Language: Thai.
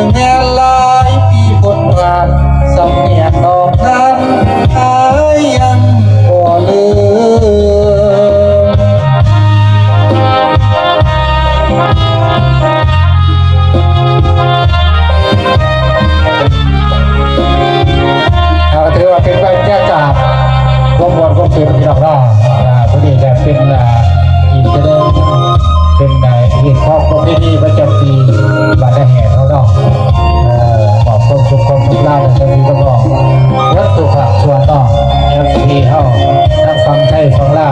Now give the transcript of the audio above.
งแง่ลายปีผลผ่านสำเนียงดอกนั้นหายยังบ่ลืมถือว่าเป็นบรรยากาศรวมวันก็เป็นที่เราได้พอดีจะเป็นอินเตอร์เป็นเหตุข้อประเพณีประจำปีบาดแห่เขาเนาะบอกคนชุมชนชุมเล่าจะมีก็บอกวัตถุผักชวนเนาะ FP เข้าทั้งฟังไทยฟังเล่า